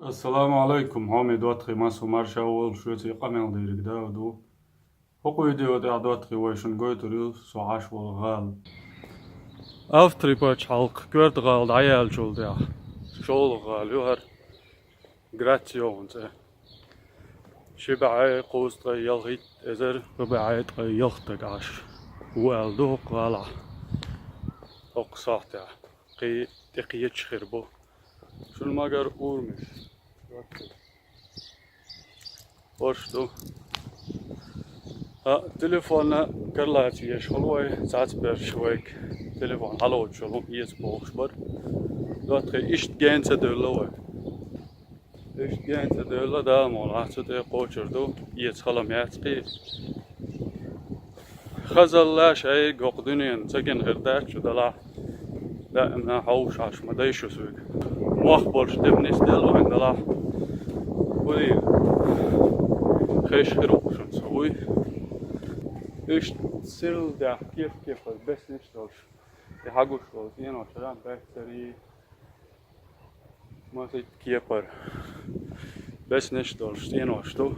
Ассаламу Iалайкум, хьоме ДоттагIи масу маршаул шуйти قامل ديرك داودو حقو видео دا ДоттагIи ويشن قويتوريو سو Iashволу غال أفتري باش حلق كورت غال عيالشول دا شول غال يوهر г.Грац يوونسه شبعي قوست يلغيت ازر ببعيت يلغتك عش وقال دوق غالا اقصاحتا قي تقيتش خربو شو المجر أورمش وشتو تليفون كرلاتي يشغلوي ساعات برشويك تليفون حلوت شغلو يسبوخ شبر ДоттагIi إشت جانسة دولوي إشت جانسة دولا دا مولاتو دي قوشردو يتخلم ياتقي خزل لا شيء قوقدنين سجن غردات شو دلا دائما حوش عش مدايشو سوق مخبرش دبنيس دلو عندلا ودي خيش خيروق شو نسوي ايش تصير دا كيف بس نشتغلش يحقوش غلطين وشران بحتري ما تيت كيبر بس نشتغلش تين وشتو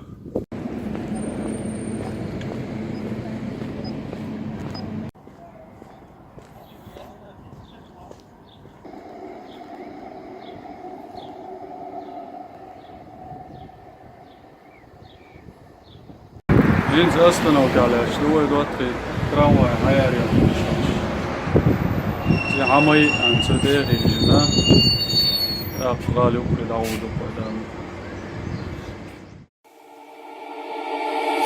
جنس أصلاً وكالة شلوه ДоттагIi تراوي حياري زي حمي عن سديري جنا أبغالي وكل عودو قدام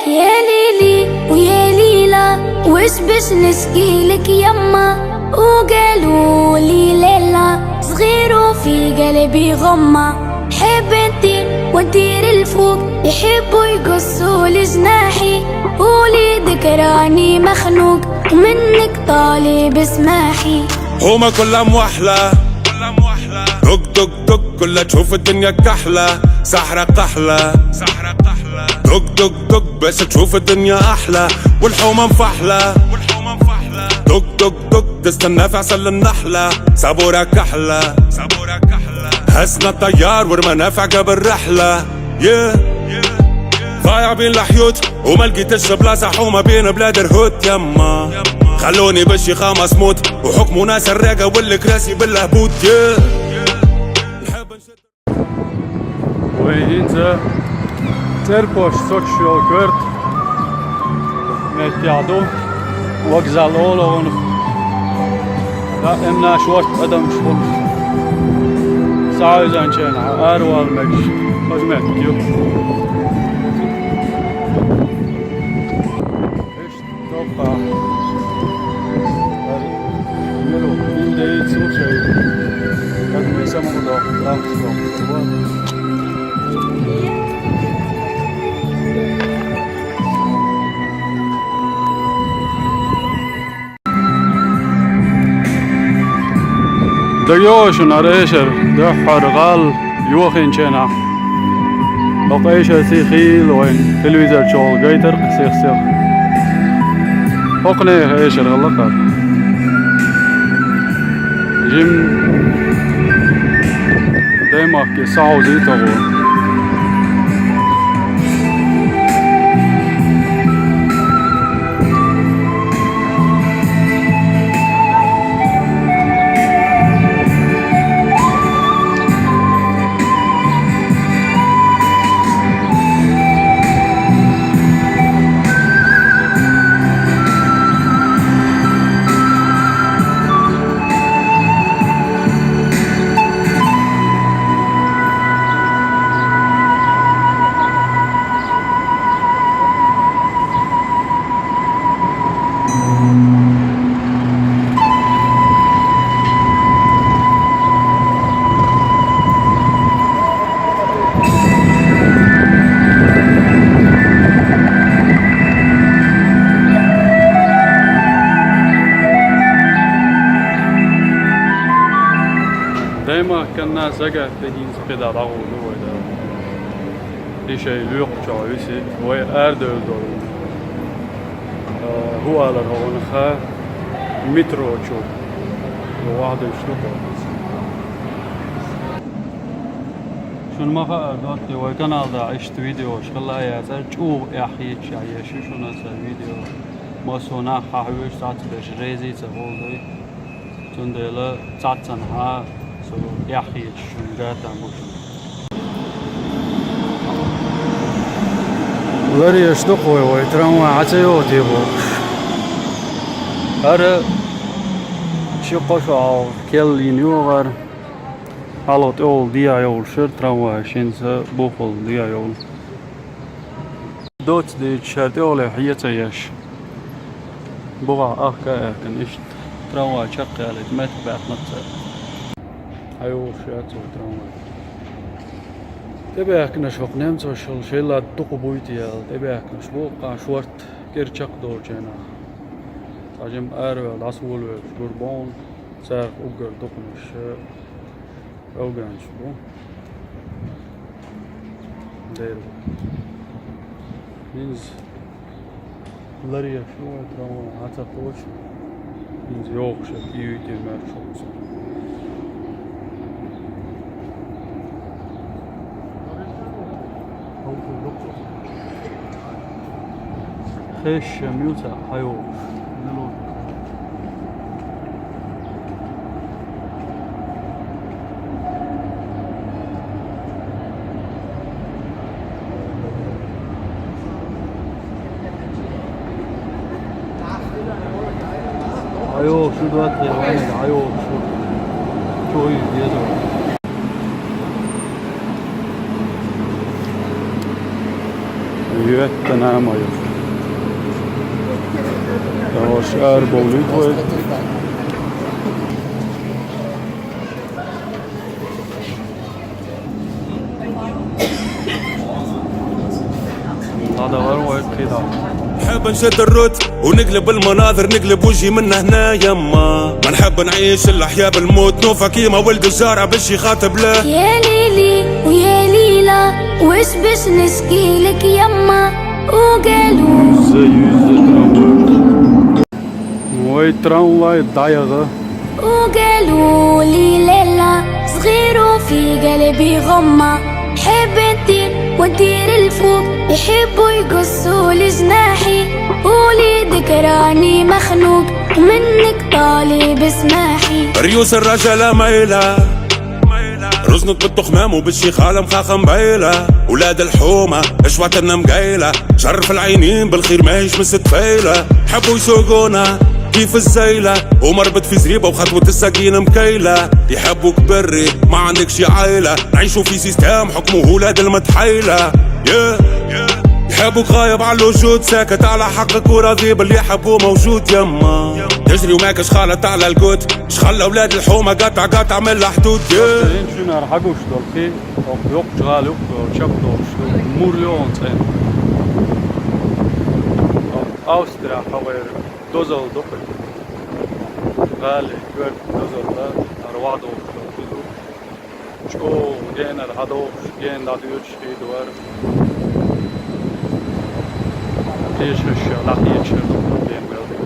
يا ليلي ويا ليلى وش بش نشكيلك يما وقالوا لي ليلى صغير وفي قلبي غمة حب انتي وادير الفوق يحبوا يقصوا لجناحي قولي ذكراني مخنوق ومنك طالب اسماحي هما كلها موحلة دق دق دق كلها تشوف الدنيا كحلة سحرة قحلة دق دق دق بس تشوف الدنيا أحلى والحومة مفحلة دق دق دق تستنى في عسل النحلة صبورة كحلة هزنا الطيار ورمنافع قبل رحلة ضايع بين الحيوت وما لقيتش بلاصة حومة بين بلاد الهوت يما خلوني بالشيخة مسموت وحكموا ناس الراقة والكراسي بالهبوط وينزا تربوش سوتشيو كورت متيادو وغزالولون لا امنا شوت ادم شوت سايزان شينا اروال مكش خدمتكيو ايش توقع يلو من دايت سوشي قد ما يسمونه دو رامس دو دقيوش وناريشر دحر غال يوخينشنا بقيشة سيخيل وين تلفزيون شغل قيتر سيخ حقني ايشر غلقر جيم دايما كي ساعو زيتغو دايما كنا زجا تهين سقيدا راغو لو دا دي شيء лекхачу يسي وي اردو هو على هونخا مترو شو واحد يشوفه شون ما خا دوتي وكانال دا عشت فيديو شغلا يا تشو يحيي يا شو نسا فيديو ما سونا حاويش ساعت باش ريزي تقول دي تندلا تاتنها سو يحيي شون غاتا مش لري يشتقوا ويترموا عتيو تيبو هذا شو قشعة كل ينيوغر حالات أول ديايول شرط روا شينز بوخل ديايول دوت دي شرط أول حياة يش بوغا أخكا كان إشت تروا شقة لتمت بعد نتصر أيوه شاتو تروا تبعك نشوق نمت وشل شيلا تقبويتي تبعك نشوق شورت كيرشق دورجنا عجم أروى العصول والقربان ساق uggар دقنش أوغانش بو ديرو مينز لريا شو ترى عتا قوش مينز يوخش يوتي مرشوز خش ميوتا حيوش نلوك عيوب شو دوت وينك عيوب شو يزور يتنام عيوب تاش بوليد ويد هذا غير كذا نحب نشد الروت ونقلب المناظر نقلب وجهي من هنا يما ما نحب نعيش الاحياء بالموت نوفا كيما ولد الجارع باش يخاطب له يا ليلي ويا ليلى وش باش نشكيلك يما وقالوا ويترون الضيغة وقالوا لي ليلى صغير وفي قلبي غمة حب نطير ونطير الفوق يحبوا يقصوا لي جناحي قولي ذكراني مخنوق منك طالب اسماحي ريوس الرجالة مايلة رزنت بالتخمام وبالشيخالة مخاخة مبايلة ولاد الحومة اشواتنا مقايلة شرف العينين بالخير ماهيش من ستفايلة حبوا يسوقونا كيف الزيلة ومربط في زريبة وخطوة الساقين مكيلة يحبوك بري ما عندكش عايلة نعيشوا في سيستم حكمه ولاد المتحيلة يحبوك غايب على الوجود ساكت على حقك وراضي باللي يحبوه موجود يما تجري وماكش خالط على الكوت شخلى ولاد الحومة قطع من الحدود شنو رحقوش دولكي يوق شغال يوق شابدوش موريون تين أوسترا حوير دوزل دوبل غالي كوير دوزل دا أروادو شو جين الهدوش جين داديوش في دوار ليش هالشيء لا يشيل جين بيلدي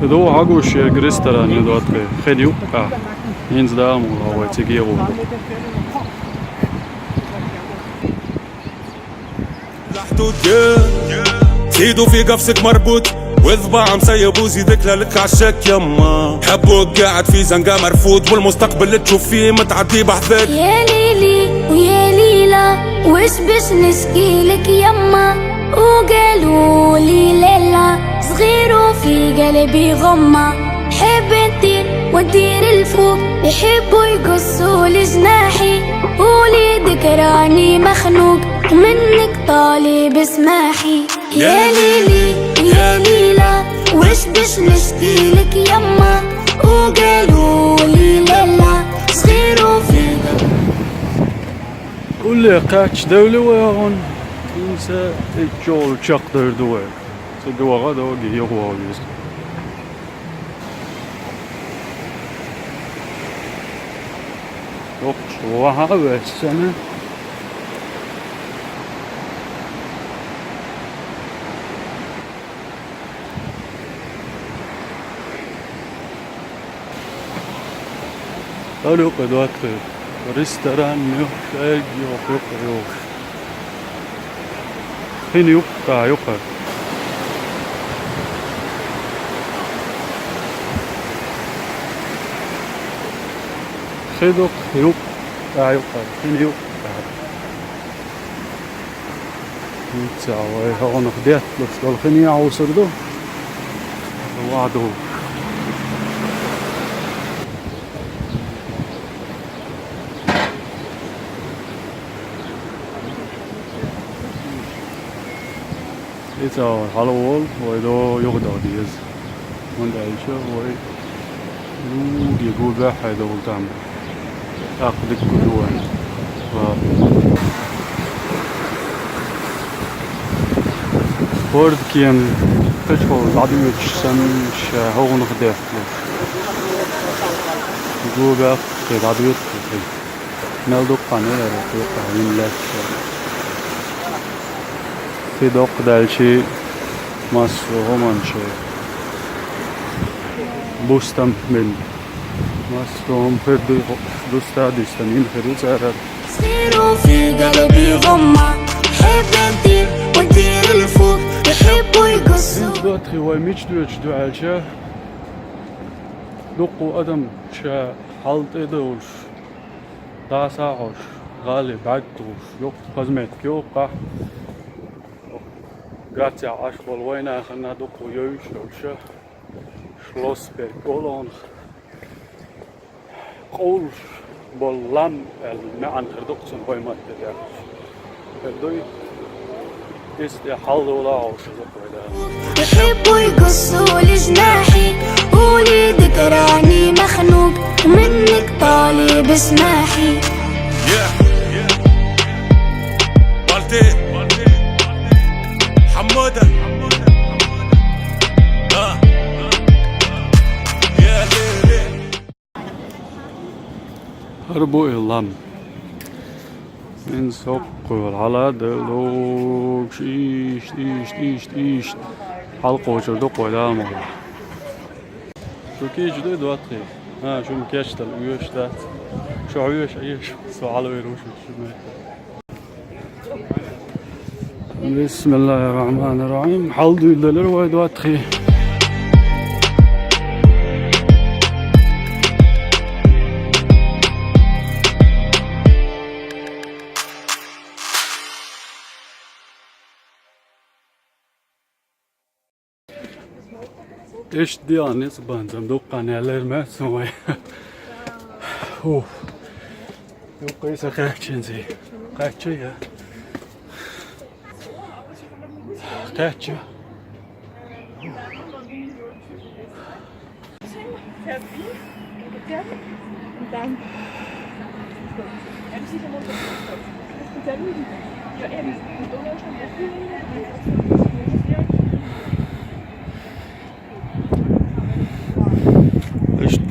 خدو هاگوش گرسترا ندوات خیلیو کا اینز دامو هوا تیگیرو الحدود زيدوا في قفصك مربوط وضباع مسيب وزيدك لك عشاك يما حبوك قاعد في زنقة مرفوض والمستقبل تشوف فيه متعدي بحذاك يا ليلي ويا ليلى وش باش نشكيلك يما وقالوا لي ليلى صغير وفي قلبي غمة حب نطير ونطير الفوق يحبوا يقصوا لي جناحي قولي ذكراني مخنوق منك طالب اسماحي يا ليلي يا ليلى وش باش نشكيلك يما وقالوا لي ليلى صغير وفي كل قاعش دولة وياهن إنسا الجول شقدر دوار سدوا غدا وجي يقوى ويز يقش وها السنة أولو قدوات ريستوران يوك يوك هين يوكا يوكا خيدوك يوكا يوكا هين يوكا نتساوي هون خديت بس قال خني عوصردو وعدو إذا حلوول وإذا يقدر ديز من دايشة وي يقول بحي دول تعمل أخذك كلوان فورد كيان تشوف عدم يتشسن شهون خداف يقول بحي عدم يتشسن نالدو قانير يقع يملاك في ДоттагIi مصر همان شيء بوستم من مصر هم فردي دوستا ديستانين خيرو سعرات صيروا في قلبي غمة حب انتي وانتي الفوق يحبوا يقصوا ДоттагIi ويميش دوش عالشا لقو أدم شا حالت إدوش داساعوش غالي بعدوش يوك قزمت يوقع г.Грац Iashволу وينا خلنا دقو Iashdolчу Schlossberg Olon قول باللام المعن خردقسن قيمات تدار الدوي استحال ولا عوش يحبوا يقصوا لي جناحي قولي ذكراني مخنوق ومنك طالب اسماحي حمودة هربوا اللام من سوق على دلوك شيش حلقة وشردق ولا مرة شو كي جديد واتخي شو مكاشت الويوش ذات شو عيوش عيش سؤال ويروش بسم الله الرحمن الرحيم حلد يدلر ويدواتخي ايش دياني صبان زمدوقاني على الماء سوي يوقيس خاكشنزي خاكشيا лекхачу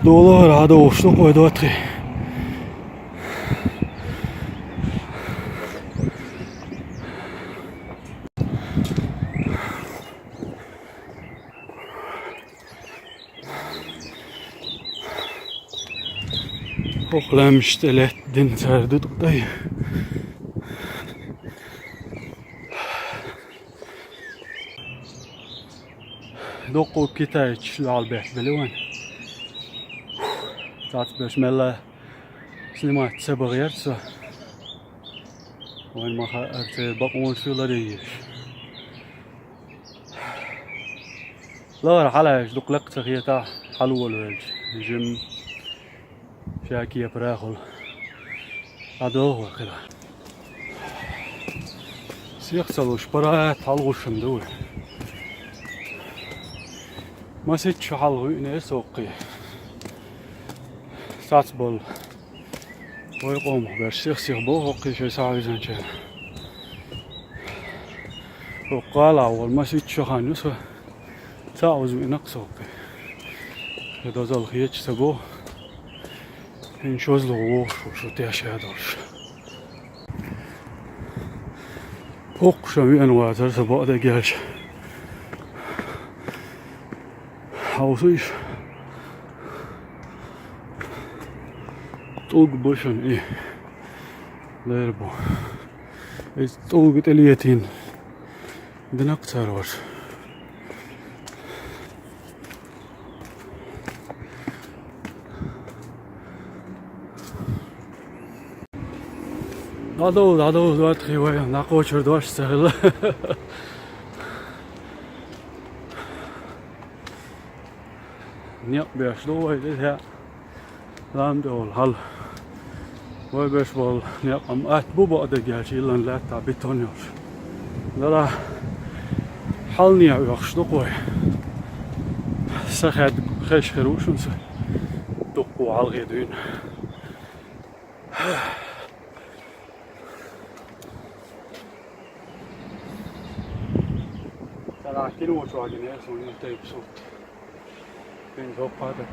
$1 هذا وشو قيدواتي Oğlan müştelet din serdi dayı. دوقوا كتاي تشلو على البيت بلوان تعرف باش مالا سينما تسابق غير تسا وين ما خاطر بقون شو لديش لا راح على دوق لقطة هي تاع حلوة الوجه جيم شاكية براخل عدوه كذا سيخسلوا شبرات حلوش مدوي ما سيت شو حلو إني سوقي ساتبول ويقوم برشيخ سيخبوه وقي شو ساعة زنشان وقال أول ما سيت شو خانوس تعوز إنك سوقي إذا زال خيش سبوه إن شوز لغوش وشو تياش هادرش فوق شمي أنواع ترسى بعد جالش حوصيش طوق بوشن إيه ليربو طوق تليتين دنقتر وش 나도 도와드리 와요. 나고추 도와주세요. 네, 배우도 와야 돼. 라운드 할. 왜 배우볼? 네, 부부 어디가지? 일은 라타 비토니어. 나라 할니야 역시도 거야. 사хэд خيروشنس دقوا على الغيدين. لكن وشو عجيني سوني تيب صوت بين ذوق هذا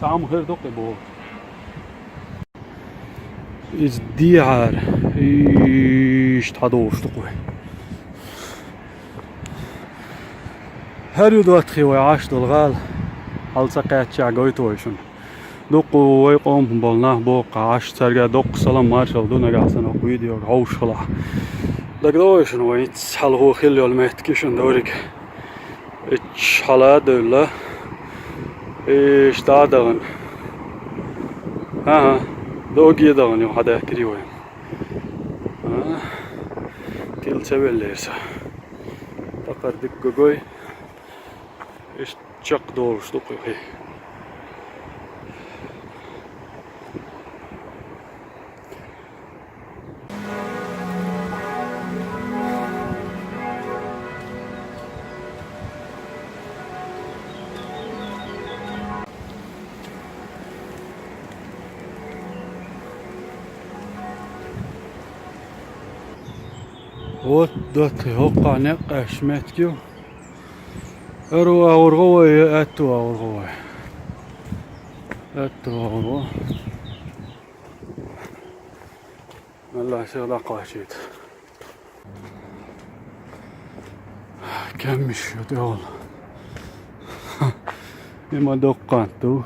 سام غير ذوق بو إز ديار إيش تحضوش تقوي هريو دوتخي ويعاشدولغال هل سقيت شعقويتويشن دوقو ويقوم بالناه بوق عاش ترجع دوق سلام مارشال دونا قاسنا فيديو هوش خلا دقدويشن ويتس حل هو خيليو المهتكيشن دوريك اتش حلا دولا ايش تادغن ها دوغي دغن يو حدا كريوين تيل تسوي ليرسا تقر دقوي ايش تشق دور شتوقي ودت هوقع نقاش ماتكيو اروا ورغوي اتوا ورغوي والله شغلة قاشيت كم مشيو دول اما دقانتو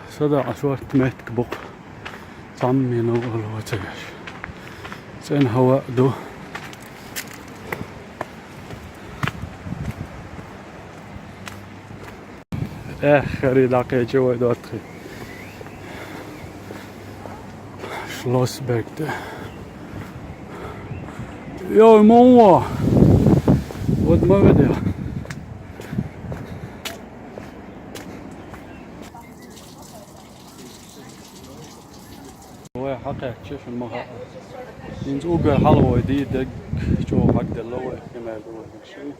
صدع شوية ماتك بق طمي نوغل وتجاش سين هواء دو آخر دقيقة جوا دوتخي شلوسبرغ ده يا ماما ود ما بدي حقا تشوف المها ينز uggар حلوة دي دق شو حق دلوه كما يقولون شيء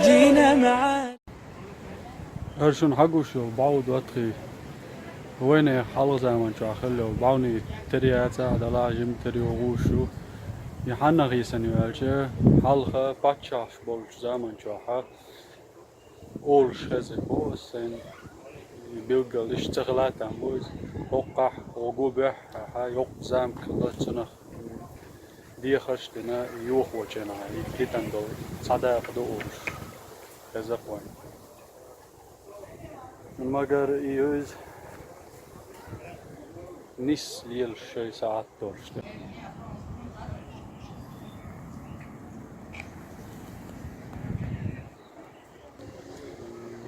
جينا معاك هرشون حقو شو بعود واتخي وين حلو زمان شو أخلو بعوني ترياتا دلا جيم تريو غوشو يحنا غيسن يالشي حلقة باتشاش بولش زمان شو حق أولش هزي بوسين بيلقى اشتغلات عن بوز وقح وقوبح يوق زام كلتنا دي خشتنا يوخ وجنا يكتن دو صداق دو أولش هزا قوين مگر ایوز نیست لیل شی ساعت داشته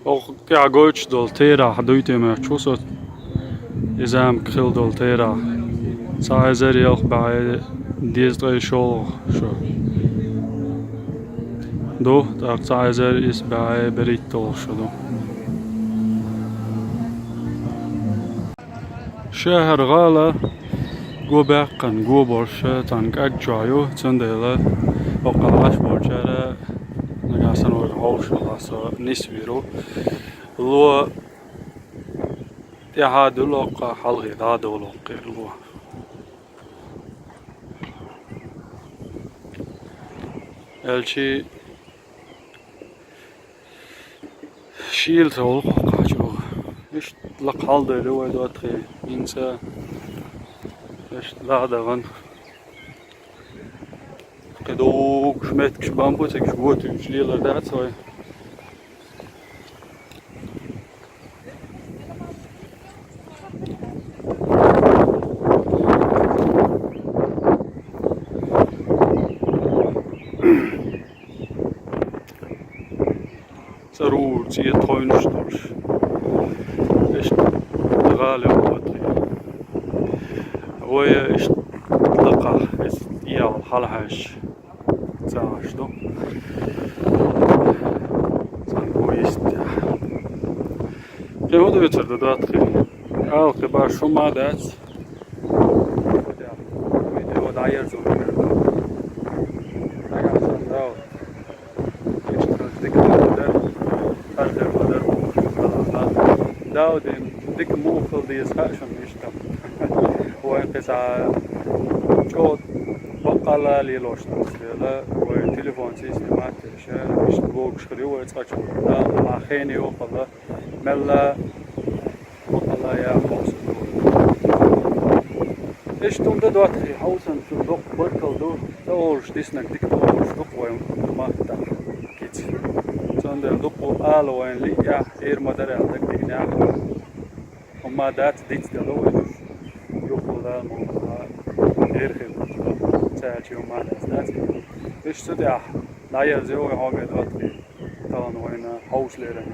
ook ja goch doltera doite me chusot izam khil doltera saizer yok bij deze show do tak saizer is bij berito show شهر غالة جو باقن جو برشة تانك أجايو تندلا وقلاش برشة نجاسن والهوش لاسا نسويرو لو يهادو لقى حلقي دادو لقى لو الشي شيل تقول лекхачу إيش لق حالده لو دوتخي إنسان إيش لا دغن قدوق شمت كش بامبوس كش بوتي شليلا دات سوي ضرور تيجي تخوينش دورش إيش غالي وقتي هو إيش لقى إيش يال حالهاش زاش دو زانبويست يهودو بيتر داتخي كبار شو ما دات فيديو داير زومير داودين ديك مو خلدي يسخاشن يشتم وانقصا شوت بقالا لي لوشت لا وتليفون سيستمات شا يشتبوك شخريو يتسخاشو لا مع خيني وقلا ملا وقلا يا خوص ايش تم دوتخي حوسن شو دوق بركل دو تورش ديسنك ديك تورش دوق وين ما تاع كيت سندر دوق آلو وين لي يا اير مدري عندك دينا وما دات ديت دلو يوخل لا موقع اير خير تاعي وما دات ايش تدع لا يزيو هومي دوتخي طبعا وين حوس ليرن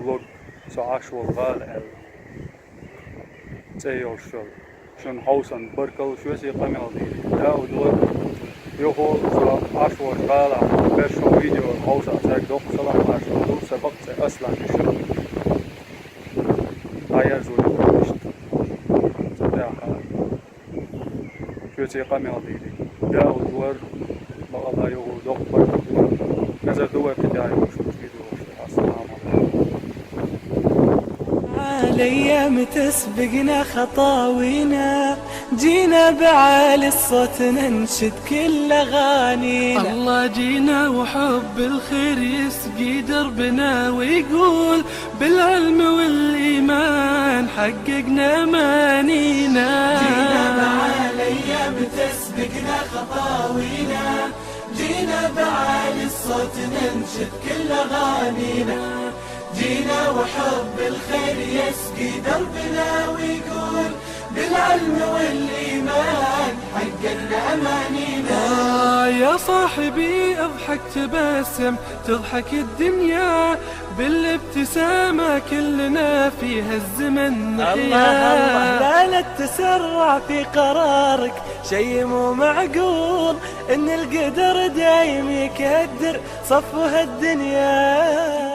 فلوج ياشوول غال تيوشل شون حوسن بركل شو سي قمل دي دا ودور يوخو ياشوول غال بيرشو فيديو حوسا تاك دوق سلام ياشوول سبقت اصلا شو لا يزول شو سي قمل دي دا ودور الله يوخو دوق بركل كذا دور بدايه وشو فيديو السلام الايام تسبقنا خطاوينا جينا بعالي الصوت ننشد كل اغانينا الله جينا وحب الخير يسقي دربنا ويقول بالعلم والايمان حققنا امانينا جينا بعالي ايام تسبقنا خطاوينا جينا بعالي الصوت ننشد كل اغانينا جينا وحب الخير يسقي دربنا ويقول بالعلم والإيمان حققنا أمانينا يا صاحبي أضحك تبسم تضحك الدنيا بالابتسامة كلنا فيها الزمن نحيا الله لا تتسرع في قرارك شي مو معقول إن القدر دايم يكدر صفوها الدنيا